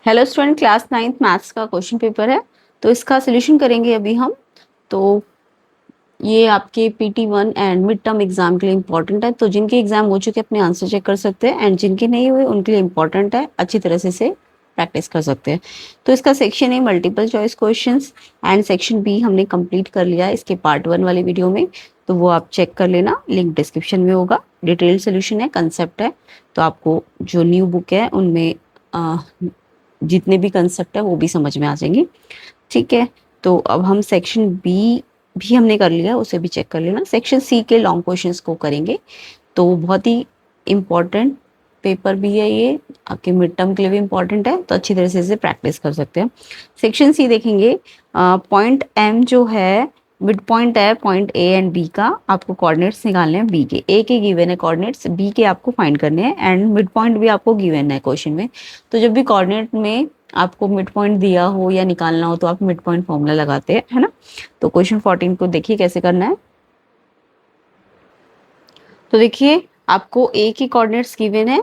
Hello student, class 9th maths का question paper है। तो इसका सोल्यूशन करेंगे अभी हम। तो ये आपके PT1 and mid term exam के लिए इम्पोर्टेंट है। तो जिनके एग्जाम हो चुके अपने आंसर चेक कर सकते हैं, एंड जिनके नहीं हुए उनके लिए इम्पोर्टेंट है, अच्छी तरह से इसे प्रैक्टिस कर सकते हैं। तो इसका section A multiple choice questions and section B हमने कंप्लीट कर लिया है इसके पार्ट 1 वाली वीडियो में। तो वो आप चेक कर लेना, लिंक डिस्क्रिप्शन में होगा। डिटेल सोल्यूशन है, कंसेप्ट है। तो आपको जो न्यू बुक है उनमें जितने भी कंसेप्ट है वो भी समझ में आ जाएंगे। ठीक है। तो अब हम सेक्शन बी भी हमने कर लिया, उसे भी चेक कर लेना। सेक्शन सी के लॉन्ग क्वेश्चंस को करेंगे। तो बहुत ही इम्पोर्टेंट पेपर भी है ये, आपके मिड टर्म के लिए भी इम्पोर्टेंट है, तो अच्छी तरह से इसे प्रैक्टिस कर सकते हैं। सेक्शन सी देखेंगे। पॉइंट एम जो है मिड पॉइंट है पॉइंट ए एंड बी का। आपको कोऑर्डिनेट्स निकालने हैं बी के। ए के गिवन है कोऑर्डिनेट्स, बी के आपको फाइंड करने हैं, एंड मिड पॉइंट भी आपको गिवन है क्वेश्चन में। तो जब भी कोऑर्डिनेट में आपको मिड पॉइंट दिया हो या निकालना हो तो आप मिड पॉइंट फॉर्मूला लगाते हैं, है ना। तो क्वेश्चन 14 को देखिए कैसे करना है। तो देखिए, आपको ए के कोऑर्डिनेट्स गिवन है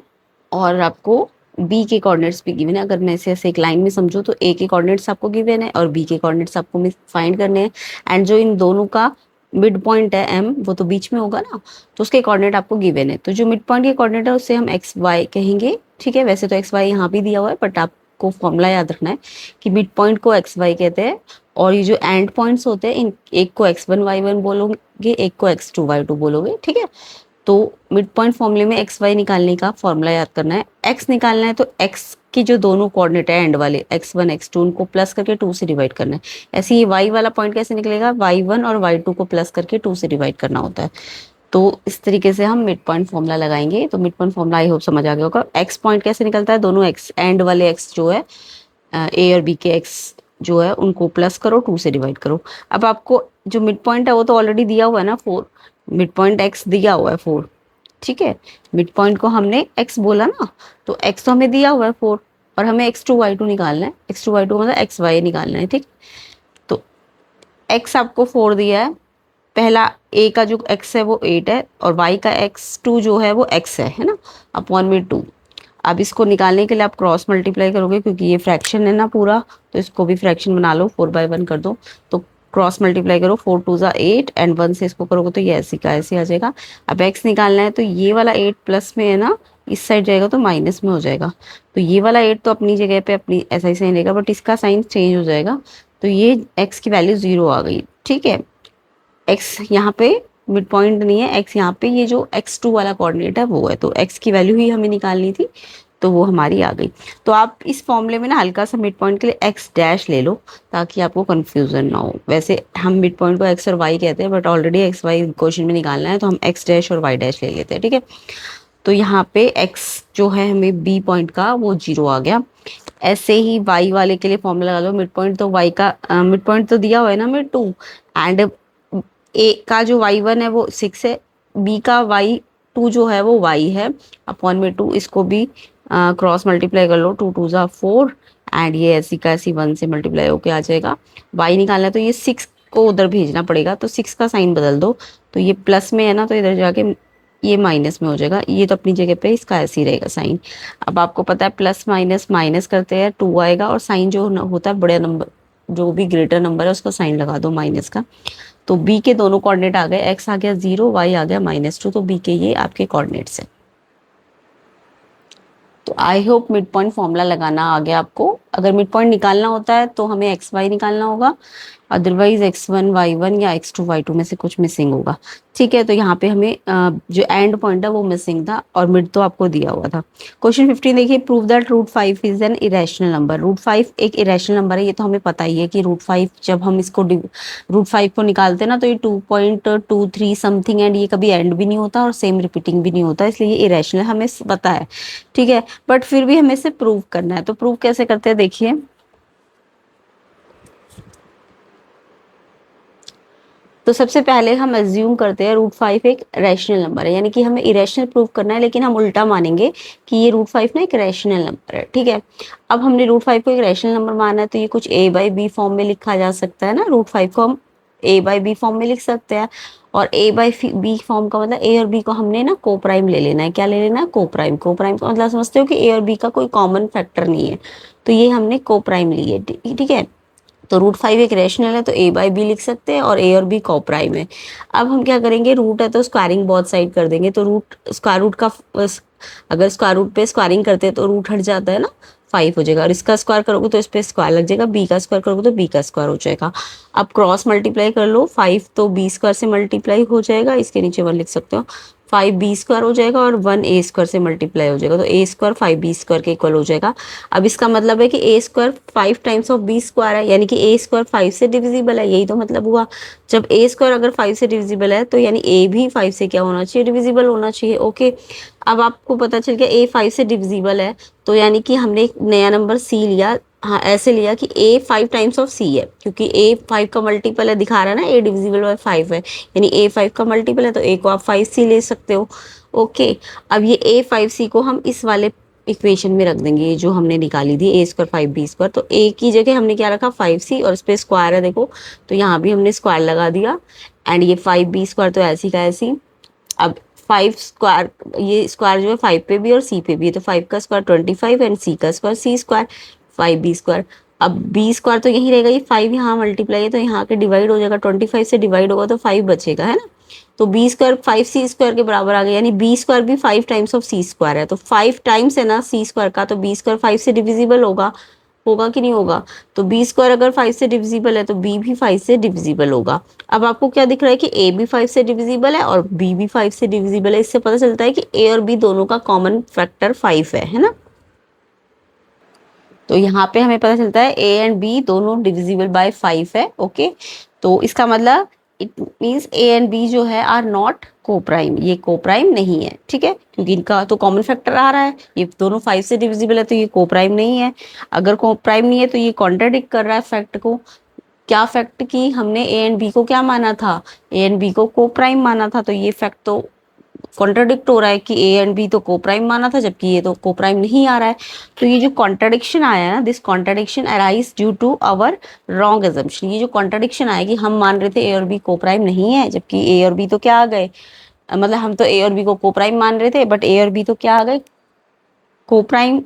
और आपको बी के कोऑर्डिनेट्स भी गिवन है। अगर मैं इसे ऐसे एक लाइन में समझूं तो ए के कोऑर्डिनेट्स आपको गिवन है और बी के कोऑर्डिनेट्स आपको फाइंड करने हैं। एंड जो इन दोनों का मिड पॉइंट है एम, वो तो बीच में होगा ना, तो उसके कोऑर्डिनेट आपको गिवन है। तो जो मिड पॉइंट के कोऑर्डिनेट है उससे हम एक्स वाई कहेंगे। ठीक है, वैसे तो एक्स वाई यहाँ भी दिया हुआ है, बट आपको फॉर्मूला याद रखना है कि मिड पॉइंट को एक्स वाई कहते हैं, और ये जो एंड पॉइंट्स होते हैं इन एक को x1 y1 बोलोगे, एक को x2 y2 बोलोगे। ठीक है। तो मिड पॉइंट फॉर्मूले में एक्स वाई निकालने का फॉर्मूला याद करना है। एक्स निकालना है तो एक्स की जो दोनों कोऑर्डिनेट है एंड वाले x1 x2 उनको प्लस करके 2 से डिवाइड करना है। ऐसे ही वाई वाला पॉइंट कैसे निकलेगा, y1 और y2 को प्लस करके 2 से डिवाइड करना होता है। तो इस तरीके से हम मिड पॉइंट फॉर्मूला लगाएंगे। तो mid point formula I hope समझ आ गया होगा। एक्स पॉइंट कैसे निकलता है, दोनों एक्स एंड वाले एक्स जो है ए और बी के एक्स जो है उनको प्लस करो, 2 से डिवाइड करो। अब आपको जो मिड पॉइंट है वो तो ऑलरेडी दिया हुआ है ना, 4। मिड पॉइंट एक्स दिया हुआ है 4। ठीक है। मिड पॉइंट को हमने x बोला ना, तो x तो हमें दिया हुआ है 4, और हमें x2 y2 निकालना है। x2 y2 मतलब एक्स वाई निकालना है। ठीक। तो x आपको 4 दिया है। पहला a का जो x है वो 8 है, और y का x2 जो है वो x है ना, अपॉन में 2। अब इसको निकालने के लिए आप क्रॉस मल्टीप्लाई करोगे, क्योंकि ये फ्रैक्शन है ना पूरा, तो इसको भी फ्रैक्शन बना लो, 4/1 कर दो। तो क्रॉस मल्टीप्लाई करो, 4 2 8 एंड 1 से इसको करोगे तो ये ऐसे का ऐसे आ जाएगा। अब x निकालना है तो ये वाला 8 प्लस में है ना, इस साइड जाएगा तो माइनस में हो जाएगा। तो ये वाला 8 तो अपनी जगह पे अपनी ऐसा ही साइन रहेगा, बट इसका साइन चेंज हो जाएगा। तो ये x की वैल्यू 0 आ गई। ठीक है। x यहाँ पे मिड पॉइंट नहीं है, x यहाँ पे ये जो x2 वाला कोऑर्डिनेट है वो है, तो x की वैल्यू ही हमें निकालनी थी, तो वो हमारी आ गई। तो आप इस फॉर्मूले में ना हल्का सा मिड पॉइंट के लिए x डैश ले लो, ताकि आपको कंफ्यूजन ना हो। वैसे हम मिड पॉइंट को x और y कहते हैं, but already x y question में निकालना है, तो हम x डैश और y डैश ले लेते हैं। ठीक है। तो यहाँ पे x जो है हमें b पॉइंट का वो 0 आ गया। ऐसे ही y वाले के लिए फॉर्मूला लगा लो। मिड पॉइंट तो y का मिड पॉइंट तो दिया हुआ है ना हमें 2, एंड a का जो y1 है वो 6 है, b का y2 जो है वो y है, अपॉन में 2। इसको भी क्रॉस मल्टीप्लाई कर लो, 2 2 4, एंड ये ऐसी का ऐसी 1 से मल्टीप्लाई होके आ जाएगा। y निकालना है तो ये 6 को उधर भेजना पड़ेगा, तो 6 का साइन बदल दो। तो ये प्लस में है ना, तो इधर जाके ये माइनस में हो जाएगा। ये तो अपनी जगह पे इसका ऐसे ही रहेगा साइन। अब आपको पता है प्लस माइनस माइनस करते हैं 2 आएगा, और साइन जो होता है बड़े नंबर, जो भी ग्रेटर नंबर है उसका साइन लगा दो माइनस का। तो बी के दोनों कोऑर्डिनेट आ गए, एक्स आ गया 0, वाई आ गया -2। तो बी के ये आपके कोऑर्डिनेट्स हैं। तो I hope mid point formula लगाना आ गया आपको। अगर मिड पॉइंट निकालना होता है तो हमें एक्स वाई निकालना होगा, अदरवाइज x1 y1 या x2 y2 में से कुछ मिसिंग होगा। ठीक है। तो यहाँ पे हमें जो एंड पॉइंट है वो मिसिंग था, और मिड तो आपको दिया हुआ था। क्वेश्चन 15 देखिए, prove that √5 is an irrational number. √5 एक इरेशनल नंबर है, ये तो हमें पता ही है कि √5 जब हम इसको √5 को निकालते हैं ना, तो ये 2.23 समथिंग, एंड ये कभी एंड भी नहीं होता और सेम रिपीटिंग भी नहीं होता, इसलिए ये इरेशनल हमें पता है। ठीक है। बट फिर भी हमें इसे प्रूव करना है। तो प्रूव कैसे करते हैं देखिए। तो सबसे पहले हम अज्यूम करते हैं √5 एक रैशनल नंबर है, यानी कि हमें इरेशनल प्रूव करना है, लेकिन हम उल्टा मानेंगे कि ये √5 ना एक रैशनल नंबर है। ठीक है। अब हमने √5 को एक रैशनल नंबर माना है, तो ये कुछ a/b फॉर्म में लिखा जा सकता है ना। √5 को हम ए बाई बी फॉर्म में लिख सकते हैं। और ए बाई बी फॉर्म का मतलब ए और बी को हमने ना को प्राइम ले लेना है। क्या ले लेना है? को प्राइम। को प्राइम का मतलब समझते हो कि ए और बी का कोई कॉमन फैक्टर नहीं है, तो ये हमने को प्राइम ली है। ठीक है, तो रूट 5 एक रेशनल है, तो ए बाई बी लिख सकते हैं, और ए और बी को प्राइम है। अब हम क्या करेंगे, रूट है तो स्क्वायरिंग बोथ साइड कर देंगे, तो रूट स्क्वायर रूट का अगर स्क्वायर रूट पे स्क्वायरिंग करते हैं तो रूट हट जाता है ना, 5 हो जाएगा। और इसका स्क्वायर करोगे तो इस पे स्क्वायर लग जाएगा, बी का स्क्वायर करोगे तो बी का स्क्वायर हो जाएगा। अब क्रॉस मल्टीप्लाई कर लो, 5 तो बी स्क्वायर से मल्टीप्लाई हो जाएगा, इसके नीचे 1 लिख सकते हो। 5 बी स्क्वायर हो जाएगा और 1 ए स्क्वायर से मल्टीप्लाई हो जाएगा, तो ए स्क्वायर 5 बी स्क्वायर के इक्वल हो जाएगा। अब इसका मतलब है कि A square 5 times of B square है, यानी कि ए स्क्वायर 5 से डिविजिबल है, यही तो मतलब हुआ। जब ए स्क्वायर अगर 5 से डिविजिबल है तो यानी ए भी 5 से क्या होना चाहिए? डिविजिबल होना चाहिए। ओके, अब आपको पता चल गया ए 5 से डिविजिबल है, तो यानी कि हमने एक नया नंबर सी लिया। हाँ, ऐसे लिया कि ए 5 टाइम्स ऑफ सी है, क्योंकि ए 5 का मल्टीपल है, दिखा रहा है ना, ए डिविजिबल बाय 5 है, यानी ए 5 का मल्टीपल है, तो ए को आप 5 सी ले सकते हो। ओके, अब ये ए 5 सी को हम इस वाले इक्वेशन में रख देंगे, ये जो हमने निकाली थी ए स्क्वायर 5 बी स्क्वायर, तो ए की जगह हमने क्या रखा? 5 सी, और इस पे स्क्वायर है देखो, तो यहाँ भी हमने स्क्वायर लगा दिया। एंड ये 5 बी स्क्वायर तो ऐसी का ऐसी। अब 5 स्क्वायर, ये स्क्वायर जो है 5 पे भी और सी पे भी है, तो 5 का स्क्वायर 25 एंड सी का स्क्वायर सी स्क्वायर, 5 बी स्क्वायर। अब बी स्क्वायर तो यही रहेगा, ये 5 यहाँ मल्टीप्लाई है तो यहाँ के डिवाइड हो जाएगा, 25 से डिवाइड होगा तो 5 बचेगा, है ना। तो बी स्क्वायर 5 सी स्क्वायर के बराबर आ गया, यानी बी स्क्वायर भी 5 टाइम्स ऑफ सी स्क्वायर है, तो 5 टाइम्स है ना सी स्क्वायर का, तो बी स्क्वायर 5 से डिविजिबल होगा। होगा कि नहीं होगा? तो बी स्क्वायर अगर 5 से डिविजिबल है तो बी भी 5 से डिविजिबल होगा। अब आपको क्या दिख रहा है कि ए भी 5 से डिविजिबल है और बी भी 5 से डिविजिबल है, इससे पता चलता है कि ए और बी दोनों का कॉमन फैक्टर 5 है ना। तो यहाँ पे हमें पता चलता है ए एंड बी दोनों डिविजिबल बाय 5 है। ओके, तो इसका मतलब it means A and B जो है आर नॉट को प्राइम, ये को प्राइम नहीं है। ठीक है, क्योंकि इनका तो कॉमन फैक्टर आ रहा है, ये दोनों 5 से डिविजिबल है, तो ये को प्राइम नहीं है। अगर को प्राइम नहीं है तो ये कॉन्ट्राडिक्ट कर रहा है फैक्ट को। क्या फैक्ट की हमने ए एंड बी को क्या माना था? ए एंड बी को प्राइम माना था, तो ये फैक्ट तो कॉन्ट्राडिक्ट हो रहा है कि ए एंड बी तो को प्राइम माना था, जबकि ये तो को प्राइम नहीं आ रहा है। तो ये जो कॉन्ट्राडिक्शन आया है ना, this contradiction arise due to our wrong assumption. ये जो कॉन्ट्राडिक्शन आया कि हम मान रहे थे ए और बी को प्राइम नहीं है, जबकि ए और बी तो क्या आ गए, मतलब हम तो ए और बी को प्राइम मान रहे थे, बट ए और बी तो क्या आ गए? को प्राइम,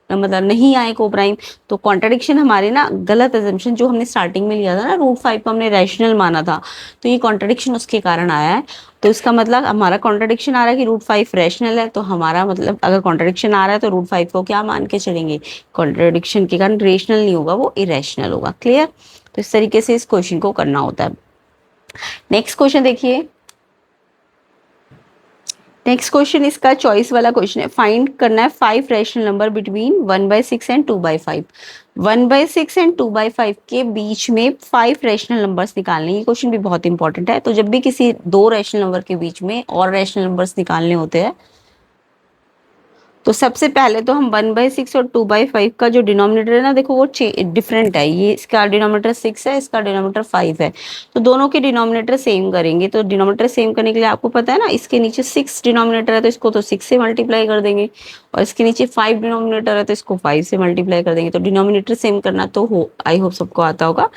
मतलब नहीं आए को प्राइम। तो कॉन्ट्रडिक्शन हमारे ना गलत एजम्पशन जो हमने स्टार्टिंग में लिया था ना, रूट 5 को हमने रैशनल माना था, तो ये कॉन्ट्रडिक्शन उसके कारण आया है। तो इसका मतलब हमारा कॉन्ट्रडिक्शन आ रहा है कि रूट 5 रैशनल है, तो हमारा मतलब अगर कॉन्ट्रडिक्शन आ रहा है तो रूट 5 को क्या मान के चलेंगे? कॉन्ट्रडिक्शन के कारण रेशनल नहीं होगा, वो इरेशनल होगा। क्लियर? तो इस तरीके से इस क्वेश्चन को करना होता है। नेक्स्ट क्वेश्चन देखिए, नेक्स्ट क्वेश्चन इसका चॉइस वाला क्वेश्चन है। फाइंड करना है 5 rational number between 1/6 and 2/5। 1/6 and 2/5 के बीच में 5 रैशनल नंबर्स निकालने। ये क्वेश्चन भी बहुत इंपॉर्टेंट है। तो जब भी किसी दो रैशनल नंबर के बीच में और रैशनल नंबर्स निकालने होते हैं, तो सबसे पहले तो हम 1/6 और 2/5 का जो डिनोमिनेटर है ना, देखो वो डिफरेंट है। ये इसका डिनोमिनेटर 6 है, इसका डिनोमिनेटर 5 है, तो दोनों के डिनोमिनेटर सेम करेंगे। तो डिनोमिनेटर सेम करने के लिए आपको पता है ना, इसके नीचे 6 डिनोमिनेटर है तो इसको तो 6 से मल्टीप्लाई कर देंगे, और इसके नीचे 5 डिनोमिनेटर है तो इसको 5 से मल्टीप्लाई कर देंगे। तो डिनोमिनेटर सेम करना तो हो, आई होप सबको आता होगा।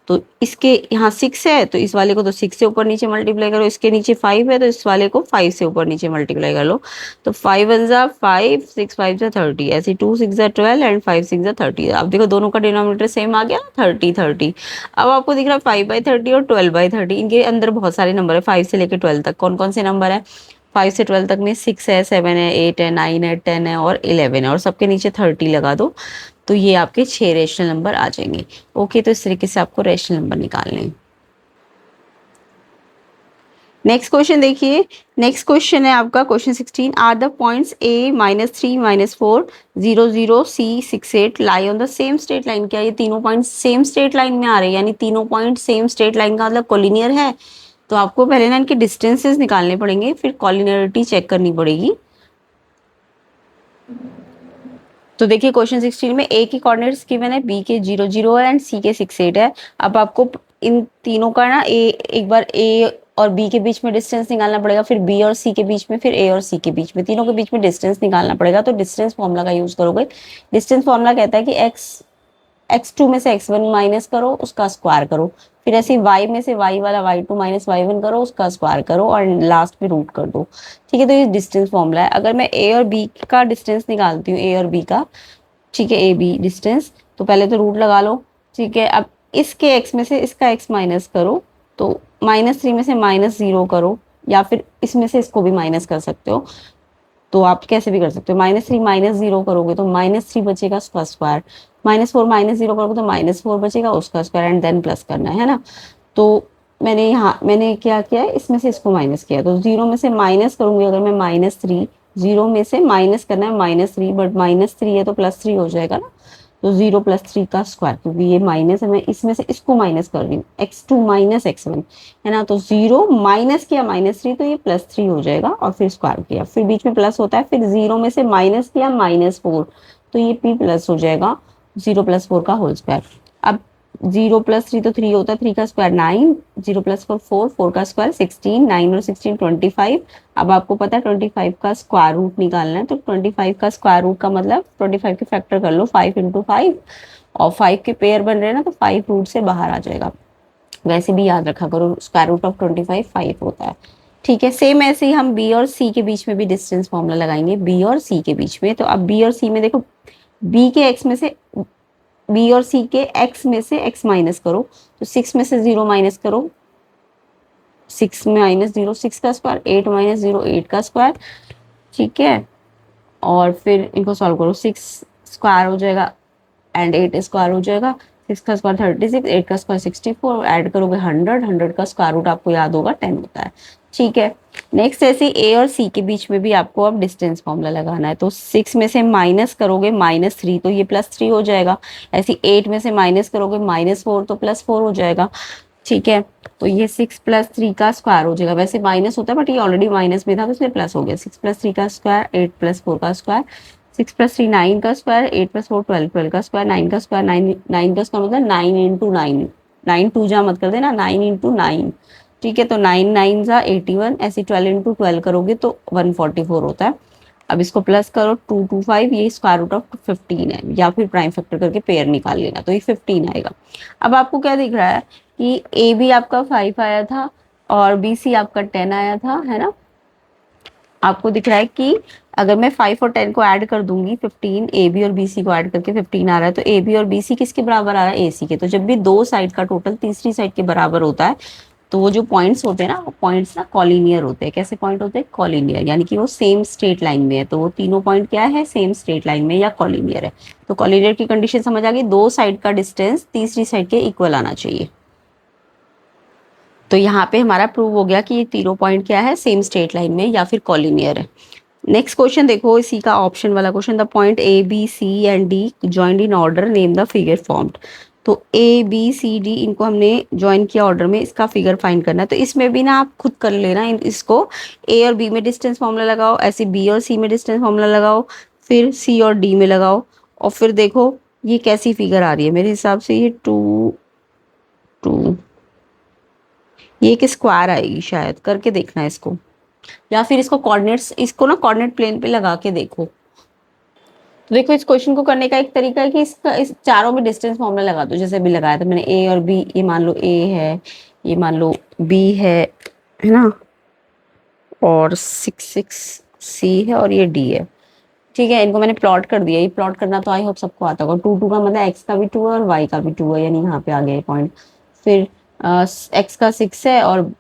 तो इसके यहाँ 6 है तो इस वाले को तो 6 से ऊपर नीचे मल्टीप्लाई करो, इसके नीचे 5 है तो इस वाले को 5 से ऊपर नीचे मल्टीप्लाई कर लो। तो 5 1 जा 5, 6 5 जा 30, ऐसे 2 6 जा 12 एंड 5 6 जा 30। अब देखो दोनों का डिनोमिनेटर सेम आ गया ना, 30 30। अब आपको दिख रहा है 5/30 और 12/30, इनके अंदर बहुत सारे नंबर है 5 से लेकर 12 तक। कौन कौन से नंबर है? 5 से 12 तक में 6 है, 7 है, 8 है, 9 है, 10 है और 11 है, और सबके नीचे 30 लगा दो, तो ये आपके 6 रेशनल नंबर आ जाएंगे। ओके, तो इस तरीके से आपको रेशनल नंबर निकालने हैं। नेक्स्ट क्वेश्चन देखिए, नेक्स्ट क्वेश्चन है आपका question 16। Are the points a -3 -4 0 0 c 6 8 lie on the same straight line. क्या ये तीनों पॉइंट सेम स्ट्रेट लाइन में आ रहे हैं? यानी तीनों पॉइंट सेम स्ट्रेट लाइन का मतलब कोलिनियर है। तो आपको पहले ना इनके डिस्टेंसेस निकालने पड़ेंगे, फिर कॉलिनियरिटी चेक करनी पड़ेगी। तो देखिए क्वेश्चन 16 में ए के कोऑर्डिनेट्स गिवन है, बी के 0 0 है एंड सी के 6 8 है। अब आपको इन तीनों का ना एक बार ए और बी के बीच में डिस्टेंस निकालना पड़ेगा, फिर बी और सी के बीच में, फिर ए और सी के बीच में, तीनों के बीच में डिस्टेंस निकालना पड़ेगा। तो डिस्टेंस फॉर्मूला का यूज करोगे। डिस्टेंस फॉर्मूला कहता है कि x x2 में से x1 माइनस करो, उसका स्क्वायर करो, फिर ऐसे y में से y वाला y2 माइनस y1 करो, उसका स्क्वायर करो और लास्ट में रूट कर दो। ठीक है, तो ये डिस्टेंस फॉर्मूला है। अगर मैं a और b का डिस्टेंस निकालती हूँ, a और b का, ठीक है, ए बी डिस्टेंस, तो पहले तो रूट लगा लो। ठीक है, अब इसके x में से इसका x माइनस करो, तो -3 में से -0 करो, या फिर इसमें से इसको भी माइनस कर सकते हो, तो आप कैसे भी कर सकते हो। -3 -0 करोगे तो -3 बचेगा, उसका स्क्वायर। -4 -0 करोगे तो -4 बचेगा, उसका स्क्वायर, एंड देन प्लस करना है ना। तो मैंने क्या किया है, इसमें से इसको माइनस किया, तो 0 में से माइनस करूंगी अगर मैं -3, 0 में से माइनस करना है -3, बट -3 है तो +3 हो जाएगा ना, तो 0 + 3 का स्क्वायर, क्योंकि ये माइनस है, मैं इसमें से इसको माइनस कर रही हूँ, x2 - x1 है ना। तो 0 माइनस किया -3, तो ये +3 हो जाएगा, और फिर स्क्वायर किया, फिर बीच में प्लस होता है, फिर 0 में से माइनस किया -4, तो ये p प्लस हो जाएगा, 0 + 4 का होल स्क्वायर। अब 0 + 3 तो 3 होता है, 3 का स्क्वायर 9, 0 + 4 4, 4 का स्क्वायर 16, 9 और 16 25। अब आपको पता है 25 का स्क्वायर रूट निकालना है, तो 25 का स्क्वायर रूट का मतलब 25 के फैक्टर कर लो, 5 × 5, और 5 के पेयर बन रहे हैं ना, तो 5 रूट से बाहर आ जाएगा। वैसे भी याद रखा करो, स्क्वायर रूट ऑफ 25 5 होता है। ठीक है, सेम ऐसे ही हम बी और सी के बीच में भी डिस्टेंस फॉर्मूला लगाएंगे, बी और सी के बीच में। तो अब बी और सी में देखो, बी के एक्स में से बी और सी के एक्स में से एक्स माइनस करो, तो 6 में से 0 माइनस करो, 6 -0 6 का स्क्वायर, 8 -0 8 का स्क्वायर। ठीक है, और फिर इनको सॉल्व करो, 6 स्क्वायर हो जाएगा एंड 8 स्क्वायर हो जाएगा, 6 का स्क्वायर 36, 8 का स्क्वायर 64, ऐड करोगे 100, 100 का स्क्वायर रूट आपको याद होगा 10 होता है। ठीक है, नेक्स्ट ऐसे ए और सी के बीच में भी आपको अब डिस्टेंस फॉर्मूला लगाना है, तो 6 में से माइनस करोगे -3, तो ये +3 हो जाएगा। ऐसे 8 में से माइनस करोगे -4, तो +4 हो जाएगा। ठीक है, तो ये 6 + 3 का स्क्वायर हो जाएगा, वैसे माइनस होता है बट ये ऑलरेडी माइनस में था तो इसलिए प्लस हो गया। 6 + 3 का स्क्वायर, 8 + 4 का स्क्वायर, 6 + 3 9 का स्क्वायर, 8 + 4 12, 12 का स्क्वायर, 9 का स्क्वायर 9, 9 का स्क्वायर मतलब 9 × 9, 9 2 जा मत कर देना, 9 × 9। ठीक है, तो 9 9 जा 81, ऐसे 12 × 12 करोगे तो 144 होता है। अब इसको प्लस करो, 2 2 5, ये स्क्वायर रूट ऑफ 15 है, या फिर प्राइम फैक्टर करके पेयर निकाल लेना, तो ये 15 आएगा। अब आपको क्या दिख रहा है कि ए बी आपका 5 आया था और बी सी आपका 10 आया था, है ना। आपको दिख रहा है कि अगर मैं 5 और 10 को ऐड कर दूंगी, 15, ए बी और बी सी को ऐड करके 15 आ रहा है, तो ए बी और बी सी किसके बराबर आ रहा है, ए सी के। तो जब भी दो साइड का टोटल तीसरी साइड के बराबर होता है, तो वो जो पॉइंट्स होते हैं ना, वो पॉइंट्स ना कॉलिनियर होते हैं। कैसे पॉइंट होते हैं, कॉलिनियर, यानी कि वो सेम स्ट्रेट लाइन में है। तो वो तीनों पॉइंट क्या है, सेम स्ट्रेट लाइन में या कॉलिनियर है। तो कॉलिनियर की कंडीशन समझ आ गई, दो साइड का डिस्टेंस तीसरी साइड के इक्वल आना चाहिए। तो यहाँ पे हमारा प्रूव हो गया कि ये तीनों पॉइंट क्या है, सेम स्ट्रेट लाइन में या फिर कॉलिनियर है। नेक्स्ट क्वेश्चन देखो, इसी का ऑप्शन वाला question, the point A B C and D joined in order, name the figure formed. तो ए बी सी डी इनको हमने ज्वाइन किया ऑर्डर में, इसका फिगर फाइंड करना है। तो इसमें भी ना आप खुद कर लेना, इसको ए और बी में डिस्टेंस फॉर्मूला लगाओ, ऐसे बी और सी में डिस्टेंस फॉर्मूला लगाओ, फिर सी और डी में लगाओ, और फिर देखो ये कैसी फिगर आ रही है। मेरे हिसाब से ये 2 2, ये एक स्क्वायर आएगी शायद, करके देखना है इसको, या फिर इसको कोऑर्डिनेट्स, इसको ना कोऑर्डिनेट प्लेन पे लगा के देखो। तो देखो, इस क्वेश्चन को करने का एक तरीका है कि इसका इस चारों में डिस्टेंस फॉर्मूला लगा दो, जैसे अभी लगाया था मैंने ए और बी। ये मान लो ए है, ये मान लो बी है ना, और 6 6 सी है, और ये डी है। ठीक है, इनको मैंने प्लॉट कर दिया। ये प्लॉट करना तो आई होप सबको आता होगा। 2 2 का मतलब एक्स का भी 2 है और वाई का भी 2 है, यानी यहाँ पे आ गया ये पॉइंट। फिर एक्स का 6 है और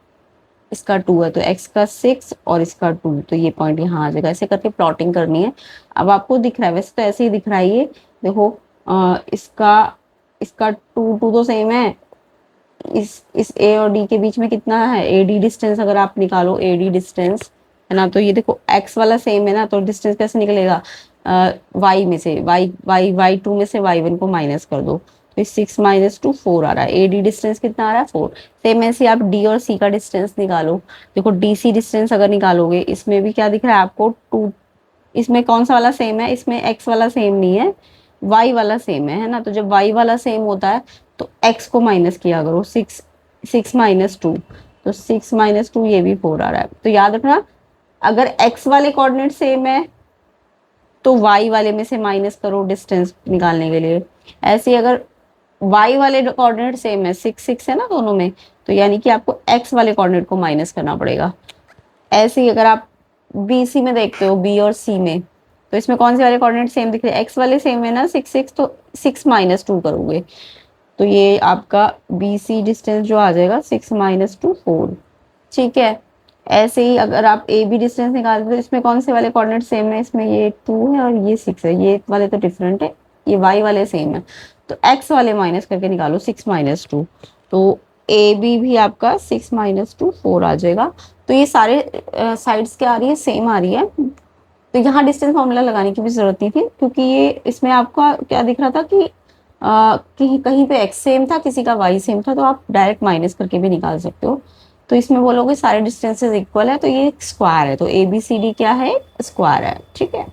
इसका 2 है, तो एक्स का 6 और इसका 2, तो ये पॉइंट यहाँ आ जाएगा। ऐसे करके प्लॉटिंग करनी है। अब आपको दिख रहा है, वैसे तो ऐसे ही दिख रहा है ये, देखो इसका इसका 2 2 तो सेम है। इस ए और डी के बीच में कितना है, ए डी डिस्टेंस अगर आप निकालो, ए डी डिस्टेंस है ना, तो ये देखो एक्स वाला सेम है ना, तो डिस्टेंस कैसे निकलेगा, वाई में से वाई 2 में से वाई 1 को माइनस कर दो, तो 6 - 2 4 आ रहा है। ए डी डिस्टेंस कितना आ रहा है, 4। सेम ऐसे आप डी और सी का डिस्टेंस निकालो। देखो डी सी डिस्टेंस अगर निकालोगे, इसमें भी क्या दिख रहा है आपको, 2। इसमें कौन सा वाला सेम है, इसमें एक्स वाला सेम नहीं है, वाई वाला सेम है ना। तो जब वाई वाला सेम होता है तो एक्स को माइनस किया करो, 6 6 - 2, तो 6 - 2 ये भी 4 आ रहा है। तो याद रखना, अगर एक्स वाले कोऑर्डिनेट सेम है तो वाई वाले में से माइनस करो डिस्टेंस निकालने के लिए। ऐसे अगर वाई वाले कोऑर्डिनेट सेम है, 6 6 है ना दोनों में, तो यानी कि आपको एक्स वाले कोऑर्डिनेट को माइनस करना पड़ेगा। ऐसे ही अगर आप बी सी में देखते हो, बी और सी में, तो इसमें कौन से वाले कोऑर्डिनेट सेम दिख रहे हैं, एक्स वाले सेम है ना, 6 6, तो 6 - 2 करोगे, तो ये आपका बी सी डिस्टेंस जो आ जाएगा 6 - 2 4। ठीक है। ऐसे ही अगर आप ए बी डिस्टेंस निकालते हो तो इसमें कौन से वाले कोऑर्डिनेट सेम है, इसमें ये 2 है और ये 6 है, ये वाले तो डिफरेंट है, ये वाई वाले सेम है, तो एक्स वाले माइनस करके निकालो 6 - 2, तो ए बी भी आपका 6 - 2 4 आ जाएगा। तो ये सारे साइड्स क्या आ रही है, सेम आ रही है, तो यहाँ डिस्टेंस फॉर्मूला लगाने की भी जरूरत नहीं थी, क्योंकि ये इसमें आपका क्या दिख रहा था कि कहीं कहीं पे एक्स सेम था, किसी का वाई सेम था, तो आप डायरेक्ट माइनस करके भी निकाल सकते हो। तो इसमें बोलोगे सारे डिस्टेंसेस इक्वल है, तो ये स्क्वायर है, तो ए बी सी डी क्या है, स्क्वायर है। ठीक है,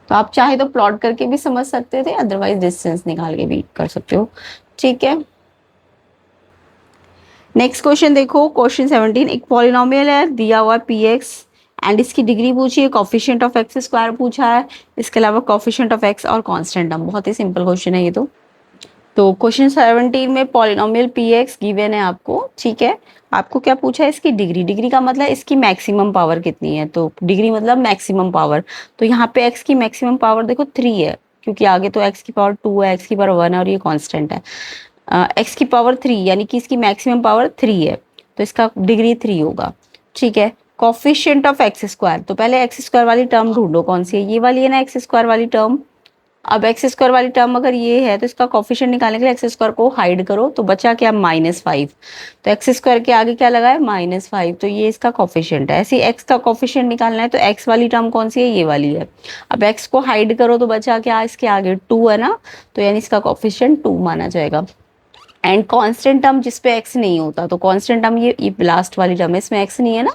तो आप चाहे तो प्लॉट करके भी समझ सकते थे, अदरवाइज डिस्टेंस निकाल के भी कर सकते हो। ठीक है, नेक्स्ट क्वेश्चन देखो, क्वेश्चन 17, एक पॉलिनोमियल है दिया हुआ पी एक्स एंड इसकी डिग्री पूछी है, कॉफिशिएंट ऑफ एक्स स्क्वायर पूछा है, इसके अलावा कॉफिशिएंट ऑफ एक्स और कांस्टेंट टर्म। बहुत ही सिंपल क्वेश्चन है ये तो क्वेश्चन 17 में पॉलिनोमियल पी एक्स गिवन है आपको। ठीक है, आपको क्या पूछा है, इसकी डिग्री, डिग्री का मतलब इसकी मैक्सिमम पावर कितनी है, तो डिग्री मतलब मैक्सिमम पावर, तो यहाँ पे एक्स की मैक्सिमम पावर देखो 3 है, क्योंकि आगे तो एक्स की पावर 2 है, एक्स की पावर 1 है और ये कांस्टेंट है। एक्स की पावर 3 यानी कि इसकी मैक्सिमम पावर 3 है, तो इसका डिग्री 3 होगा। ठीक है, कॉफिशिएंट ऑफ एक्स स्क्वायर, तो पहले एक्स स्क्वायर वाली टर्म ढूंढो, कौन सी है, ये वाली है ना एक्स स्क्वायर वाली टर्म। अब एक्स स्क्वायर वाली टर्म अगर ये है तो इसका कॉफिशिएंट निकालने के लिए एक्स स्क्वायर को हाइड करो, तो बचा क्या, -5, तो एक्स स्क्वायर के आगे क्या लगा है, -5, तो ये इसका कॉफिशिएंट है। ऐसे ही एक्स का कॉफिशिएंट निकालना है, तो एक्स वाली टर्म कौन सी है, ये वाली है। अब एक्स को हाइड करो तो बचा क्या, इसके आगे 2 है ना, तो यानी इसका कॉफिशिएंट 2 माना जाएगा। एंड कांस्टेंट टर्म जिसपे एक्स नहीं होता, तो कांस्टेंट टर्म ये लास्ट वाली टर्म है, इसमें एक्स नहीं है ना,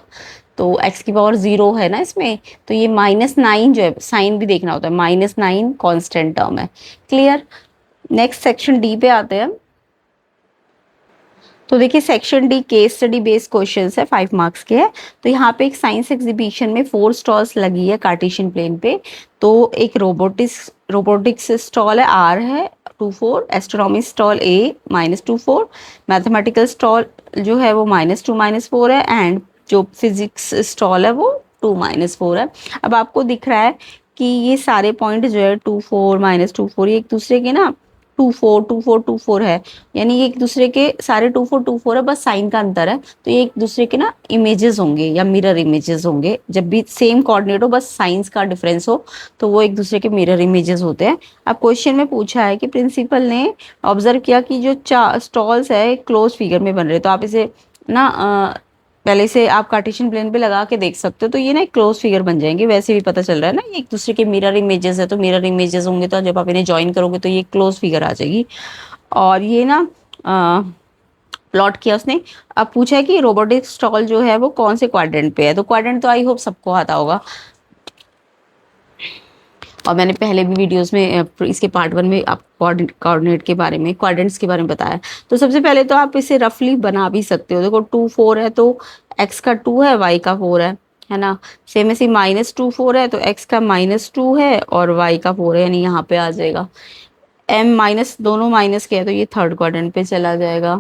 तो एक्स की पावर 0 है ना इसमें, तो ये -9 जो है, साइन भी देखना होता है, -9 कांस्टेंट टर्म है। क्लियर। नेक्स्ट सेक्शन डी पे आते हैं। तो देखिए section D case study based questions है, 5 मार्क्स के है। तो यहाँ पे एक साइंस एग्जीबिशन में 4 स्टॉल्स लगी है कार्टेशियन प्लेन पे, तो एक रोबोटिक्स स्टॉल है, आर है 24, एस्ट्रोनॉमी स्टॉल ए -24, मैथमेटिकल स्टॉल जो है वो -2 -4 है, एंड जो फिजिक्स स्टॉल है वो 2 -4 है। अब आपको दिख रहा है कि ये सारे पॉइंट जो है 24 -24 ये एक दूसरे के ना 24 24 24 है, यानी ये एक दूसरे के सारे 24 24 है, बस साइन का अंतर है, तो ये एक दूसरे के ना इमेजेस होंगे या मिरर इमेजेस होंगे, जब भी सेम कोऑर्डिनेट हो बस साइंस का डिफरेंस हो तो वो एक दूसरे के मिरर इमेजेस होते हैं। अब क्वेश्चन में पूछा है कि प्रिंसिपल ने ऑब्जर्व किया कि जो स्टॉल्स है क्लोज फिगर में बन रहे, तो आप इसे ना पहले से आप कार्टेशियन प्लेन पे लगा के देख सकते हो, तो ये ना एक क्लोज फिगर बन जाएंगे, वैसे भी पता चल रहा है ना ये एक दूसरे के मिरर इमेजेस है, तो मिरर इमेजेस होंगे तो जब आप इन्हें ज्वाइन करोगे तो ये क्लोज फिगर आ जाएगी। और ये ना प्लॉट किया उसने। अब पूछा है कि रोबोटिक स्टॉल जो है वो कौन से क्वाड्रेंट पे है, तो क्वाड्रेंट तो आई होप सबको आता होगा, और मैंने पहले भी वीडियोस में इसके पार्ट 1 में आप कोऑर्डिनेट के बारे में, क्वाड्रेंट्स के बारे में बताया। तो सबसे पहले तो आप इसे रफली बना भी सकते हो, देखो 2 4 है तो एक्स का 2 है, वाई का 4 है ना। सेम ऐसे -2 4 है तो एक्स का -2 है और वाई का 4 है, यानी यहाँ पे आ जाएगा। एम माइनस, दोनों माइनस के है तो ये थर्ड क्वाड्रेंट पे चला जाएगा,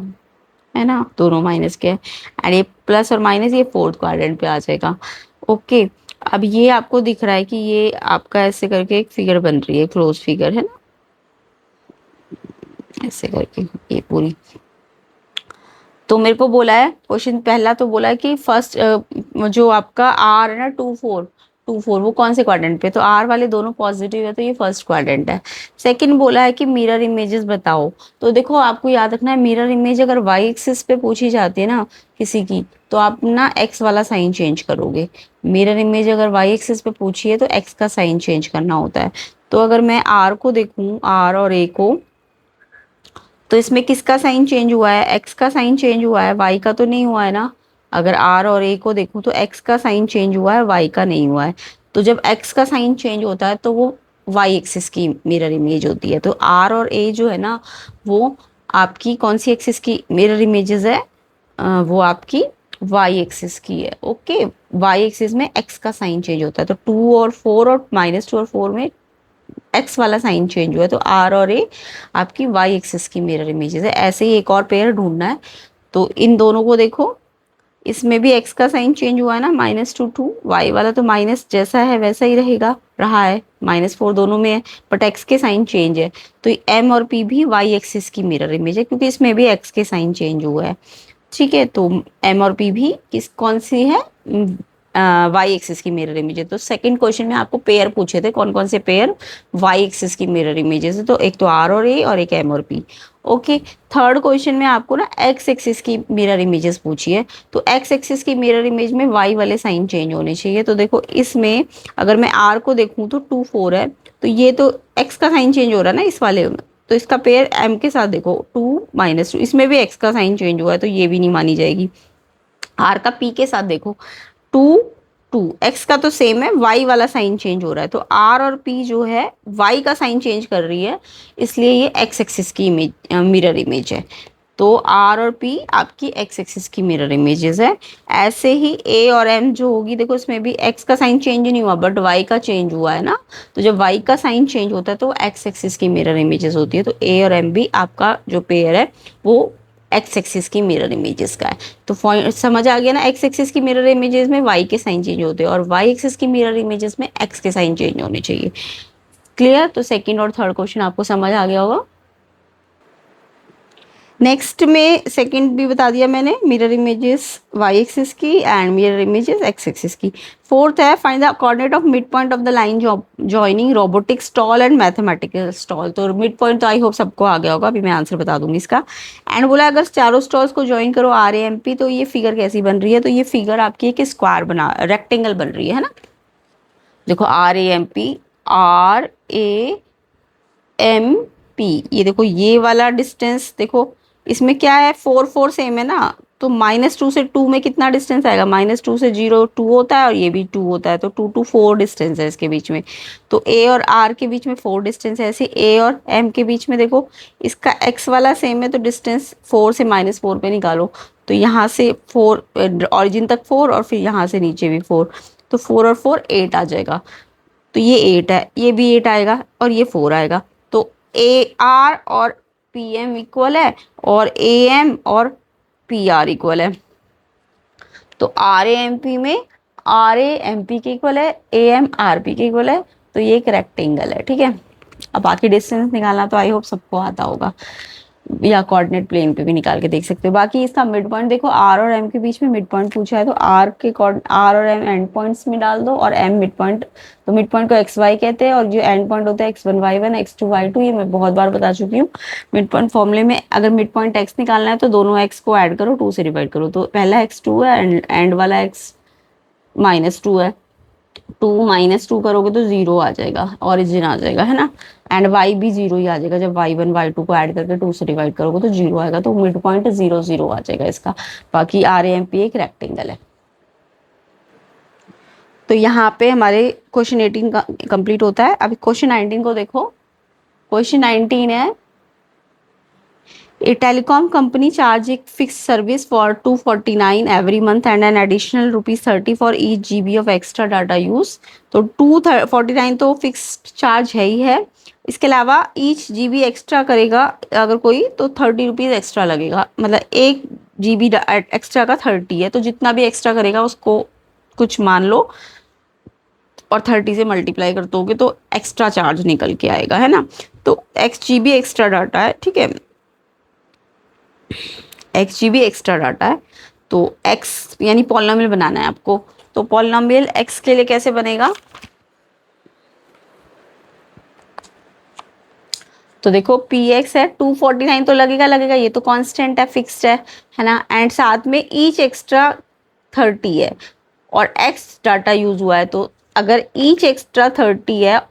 है ना, दोनों माइनस के, एंड ये प्लस और माइनस ये फोर्थ क्वाड्रेंट पे आ जाएगा। ओके, अब ये आपको दिख रहा है कि ये आपका ऐसे करके एक फिगर बन रही है, क्लोज फिगर है ना, ऐसे करके ये पूरी। तो मेरे को बोला है क्वेश्चन पहला, तो बोला है कि फर्स्ट जो आपका आर है ना 2 4 वो कौन से क्वाड्रेंट पे, तो आर वाले दोनों पॉजिटिव है तो ये फर्स्ट क्वाड्रेंट है। सेकंड बोला है कि मिरर इमेजेस बताओ, तो देखो आपको याद रखना है मिरर इमेज अगर वाई एक्सिस पे पूछी जाती है ना किसी की, तो आप ना एक्स वाला साइन चेंज करोगे। मिरर इमेज अगर वाई एक्सिस पे पूछी है तो एक्स का साइन चेंज करना होता है। तो अगर मैं आर को देखूं, आर और ए को, तो इसमें किसका साइन चेंज हुआ है, एक्स का साइन चेंज हुआ है, वाई का तो नहीं हुआ है ना। अगर आर और ए को देखूं तो एक्स का साइन चेंज हुआ है, वाई का नहीं हुआ है। तो जब एक्स का साइन चेंज होता है तो वो वाई एक्सिस की मिरर इमेज होती है। तो आर और ए जो है ना वो आपकी कौन सी एक्सिस की मिरर इमेजेस है, वो आपकी वाई एक्सिस की है। ओके, वाई एक्सिस में एक्स का साइन चेंज होता है, तो 2 और 4 और -2 और 4 में एक्स वाला साइन चेंज हुआ है, तो आर और ए आपकी वाई एक्सिस की मिरर इमेजेस है। ऐसे ही एक और पेयर ढूंढना है, तो इन दोनों को देखो, इसमें भी एक्स का साइन चेंज हुआ है ना, -2 2, वाई वाला तो माइनस जैसा है वैसा ही रहेगा, रहा है, -4 दोनों में है, बट एक्स के साइन चेंज है। तो एम और पी भी वाई एक्सिस की मिरर इमेज है, क्योंकि इसमें भी एक्स के साइन चेंज हुआ है। ठीक है, तो एम और पी भी कौन सी है, वाई एक्सिस की मिरर इमेज है। तो सेकंड क्वेश्चन में आपको पेयर पूछे थे, कौन कौन से पेयर वाई एक्सिस की मिरर इमेजेस है, तो एक तो आर और ए और एक एम और पी। ओके, थर्ड क्वेश्चन में आपको ना एक्स एक्सिस की मिरर इमेजेस पूछी है, तो एक्स एक्सिस की मिरर इमेज में वाई वाले साइन चेंज होने चाहिए। तो देखो इसमें अगर मैं आर को देखूं तो 2 4 है, तो ये तो एक्स का साइन चेंज हो रहा है ना इस वाले में, तो इसका पेयर एम के साथ देखो 2 - 2, इसमें भी एक्स का साइन चेंज हुआ है, तो ये भी नहीं मानी जाएगी। आर का पी के साथ देखो 2 2, एक्स का तो सेम है, वाई वाला साइन चेंज हो रहा है, तो आर और पी जो है वाई का साइन चेंज कर रही है, इसलिए ये एक्स एक्सिस की इमेज मिरर इमेज है। तो आर और पी आपकी एक्स एक्सिस की मिरर इमेजेस है। ऐसे ही ए और एम जो होगी, देखो इसमें भी एक्स का साइन चेंज नहीं हुआ बट वाई का चेंज हुआ है ना, तो जब वाई का साइन चेंज होता है तो एक्स एक्सिस की मिरर इमेजेस होती है। तो ए और एम भी आपका जो पेयर है वो एक्स एक्सिस की मिरर इमेजेस का है। तो समझ आ गया ना, एक्स एक्सिस की मिरर इमेजेस में वाई के साइन चेंज होते हैं और वाई एक्सिस की मिरर इमेजेस में एक्स के साइन चेंज होने चाहिए। क्लियर? तो सेकंड और थर्ड क्वेश्चन आपको समझ आ गया होगा। नेक्स्ट में सेकंड भी बता दिया मैंने, मिरर इमेजेस वाई एक्सिस की and mirror images x axis की। फोर्थ है find the coordinate of mid point of the line joining robotic stall and mathematical stall. तो मिड पॉइंट तो आई होप सबको आ गया होगा, अभी मैं आंसर बता दूंगी इसका। एंड बोला अगर चारों स्टॉल्स को ज्वाइन करो आर ए एम पी, तो ये फिगर कैसी बन रही है, तो ये फिगर आपकी एक स्क्वायर बना रेक्टेंगल बन रही है ना। देखो R A M P, R A M P, ये देखो ये वाला डिस्टेंस देखो, इसमें क्या है 4 4 सेम है ना, तो -2 से 2 में कितना डिस्टेंस आएगा, -2 से 0 2 होता है और ये भी 2 होता है, तो 2 2 4 डिस्टेंस है इसके बीच में। तो ए और आर के बीच में 4 डिस्टेंस है, ऐसे ए और एम के बीच में देखो इसका एक्स वाला सेम है, तो डिस्टेंस 4 से -4 पे निकालो, तो यहाँ से 4 ऑरिजिन तक 4 और फिर यहाँ से नीचे भी 4, तो 4 और 4 8 आ जाएगा। तो ये 8 है, ये भी 8 आएगा और ये 4 आएगा। तो ए आर और पी एम इक्वल है और ए एम और पी आर इक्वल है। तो आर ए एम पी में आर ए एम पी के इक्वल है, ए एम आर पी के इक्वल है, तो ये एक रेक्टेंगल है। ठीक है, अब बाकी डिस्टेंस निकालना तो आई होप सबको आता होगा, या कोऑर्डिनेट प्लेन पे भी निकाल के देख सकते हो। बाकी इसका मिड पॉइंट देखो, आर और एम के बीच में मिड पॉइंट पूछा है, तो आर और एम एंड पॉइंट्स में डाल दो और एम मिड पॉइंट, तो मिड पॉइंट को एक्स वाई कहते हैं और जो एंड पॉइंट होता है x1 y1 x2 y2, ये मैं बहुत बार बता चुकी हूँ। मिड पॉइंट फॉर्मूले में अगर मिड पॉइंट एक्स निकालना है तो दोनों एक्स को ऐड करो, 2 से डिवाइड करो, तो पहला x2 है एंड वाला एक्स -2 है, 2 -2 करोगे तो 0 आ जाएगा, ऑरिजिन आ जाएगा है ना, एंड y भी 0 ही आ जाएगा, जब y1 y2 को ऐड करके 2 से डिवाइड करोगे तो 0 आएगा, तो मिड पॉइंट 0 0 आ जाएगा इसका। बाकी आर एम पी एक रेक्टेंगल है। तो यहाँ पे हमारे क्वेश्चन 18 का कंप्लीट होता है। अभी क्वेश्चन 19 को देखो। क्वेश्चन 19 है, A telecom company charge a fixed service for 249 every month and an additional ₹30 for each GB of extra data use। तो 249 तो फिक्स्ड चार्ज है ही है, इसके अलावा ईच GB एक्स्ट्रा करेगा अगर कोई, तो ₹30 एक्स्ट्रा लगेगा, मतलब 1 GB एक्स्ट्रा का 30 है, तो जितना भी एक्स्ट्रा करेगा उसको कुछ मान लो और 30 से मल्टीप्लाई कर दोगे तो एक्स्ट्रा चार्ज निकल के आएगा, है ना। तो GB एक्स्ट्रा डाटा है, ठीक है, GB एक्स्ट्रा डाटा है, तो x यानी पॉलिनोमियल बनाना है आपको। तो पॉलिनोमियल x के लिए कैसे बनेगा, तो देखो px है 249 तो लगेगा, ये तो कांस्टेंट है, फिक्स्ड है ना, एंड साथ में ईच एक्स्ट्रा 30 है और x डाटा यूज हुआ है, तो अगर ईच एक्स्ट्रा 30 है,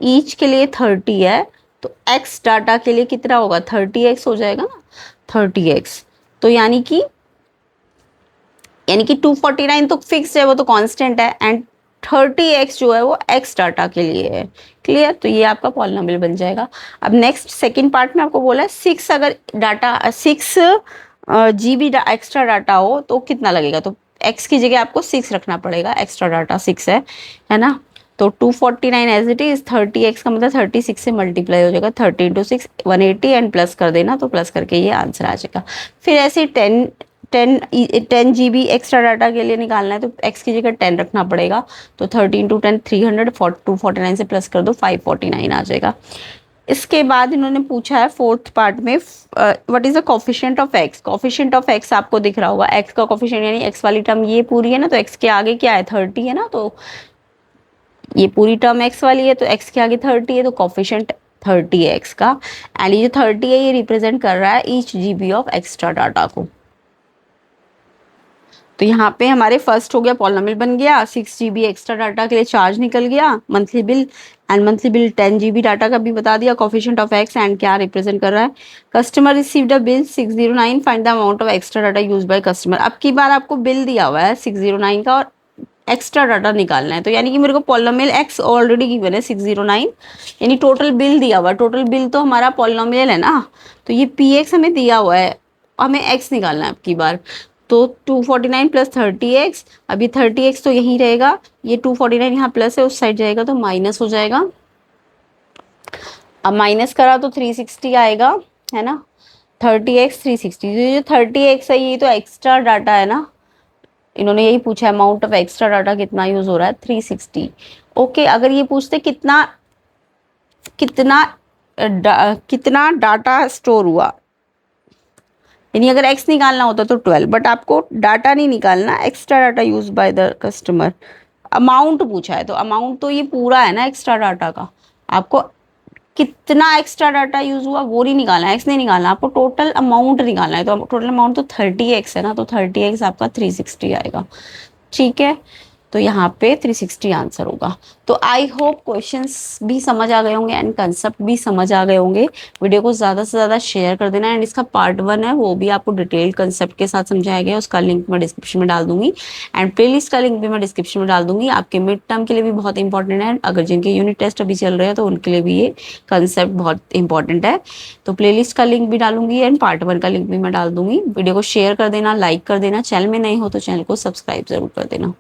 ईच के लिए 30 है, तो x डाटा के लिए कितना होगा, 30x हो जाएगा ना, 30x। तो यानी कि 249 तो फिक्स है, वो तो कांस्टेंट है, एंड 30x जो है वो x डाटा के लिए है। क्लियर? तो ये आपका पॉलिनोमियल बन जाएगा। अब नेक्स्ट सेकंड पार्ट में आपको बोला है 6 अगर डाटा 6 GB एक्स्ट्रा डाटा हो तो कितना लगेगा, तो x की जगह आपको 6 रखना पड़ेगा, एक्स्ट्रा डाटा 6 है ना। तो 249 एज इट इज, 30x का मतलब 36 से मल्टीप्लाई हो जाएगा, 30 इंटू 6 180 एंड प्लस कर देना, तो प्लस करके ये आंसर आ जाएगा। फिर ऐसे 10 GB एक्स्ट्रा डाटा के लिए निकालना है तो x की जगह 10 रखना पड़ेगा, तो 30 इंटू 10 300, 249 से प्लस कर दो 549 आ जाएगा। इसके बाद इन्होंने पूछा है फोर्थ पार्ट में what is the coefficient of x. Coefficient of x आपको दिख रहा होगा, एक्स का कोफिशिएंट यानी एक्स वाली टर्म ये पूरी है ना, तो एक्स के आगे क्या है 30 है ना, तो ये पूरी टर्म एक्स वाली है तो एक्स के आगे 30 है, तो कोफिशिएंट 30 है एक्स का। एंड ये जो 30 है ये रिप्रेजेंट कर रहा है each GB of extra data को। तो यहाँ पे हमारे फर्स्ट हो गया पॉलिनोमियल बन गया, 6 GB एक्स्ट्रा डाटा के लिए चार्ज निकल गया, monthly bill and monthly bill 10 GB data का भी बता दिया, कोफिशिएंट ऑफ एक्स एंड क्या रिप्रेजेंट कर रहा है। Customer received a bill 609, find the amount of extra data used by customer. अब की बार आपको बिल दिया हुआ है 609 का और एक्स्ट्रा डाटा निकालना है, तो यानी कि मेरे को पॉलिनोमियल एक्स ऑलरेडी गिवन है 609, यानी टोटल बिल दिया हुआ है, टोटल बिल तो हमारा पॉलिनोमियल है ना, तो ये पी एक्स हमें दिया हुआ है, हमें एक्स निकालना है अब की बार। तो 249 प्लस 30x, अभी 30x तो यहीं रहेगा, ये 249 यहाँ प्लस है उस साइड जाएगा तो माइनस हो जाएगा, अब माइनस करा तो 360 आएगा, है ना, 30x 360, ये जो 30x है ये तो एक्स्ट्रा डाटा है ना, इन्होंने यही पूछा है अमाउंट ऑफ एक्स्ट्रा डाटा कितना यूज हो रहा है 360। ओके, अगर ये पूछते कितना कितना कितना डाटा स्टोर हुआ, यानी अगर x निकालना होता तो 12, बट आपको डाटा नहीं निकालना, extra data use by the customer, amount पूछा है, तो अमाउंट तो ये पूरा है ना एक्स्ट्रा डाटा का, आपको कितना एक्स्ट्रा डाटा यूज हुआ वो नहीं निकालना, एक्स नहीं निकालना, आपको टोटल अमाउंट निकालना है, तो टोटल अमाउंट तो 30x है ना, तो 30x आपका 360 आएगा, ठीक है। तो यहाँ पे 360 आंसर होगा। तो आई होप क्वेश्चंस भी समझ आ गए होंगे एंड कंसेप्ट भी समझ आ गए होंगे। वीडियो को ज़्यादा से ज़्यादा शेयर कर देना, एंड इसका पार्ट 1 है वो भी आपको डिटेल कंसेप्ट के साथ समझाया गया है, उसका लिंक मैं डिस्क्रिप्शन में डाल दूंगी, एंड प्लेलिस्ट का लिंक भी मैं डिस्क्रिप्शन में डाल दूंगी। आपके मिड टर्म के लिए भी बहुत इंपॉर्टेंट है, अगर जिनके यूनिट टेस्ट अभी चल रहे हैं तो उनके लिए भी ये कंसेप्ट बहुत इंपॉर्टेंट है। तो प्लेलिस्ट का लिंक भी डालूंगी एंड पार्ट 1 का लिंक भी मैं डाल दूंगी। वीडियो को शेयर कर देना, लाइक कर देना, चैनल में नए हो तो चैनल को सब्सक्राइब जरूर कर देना।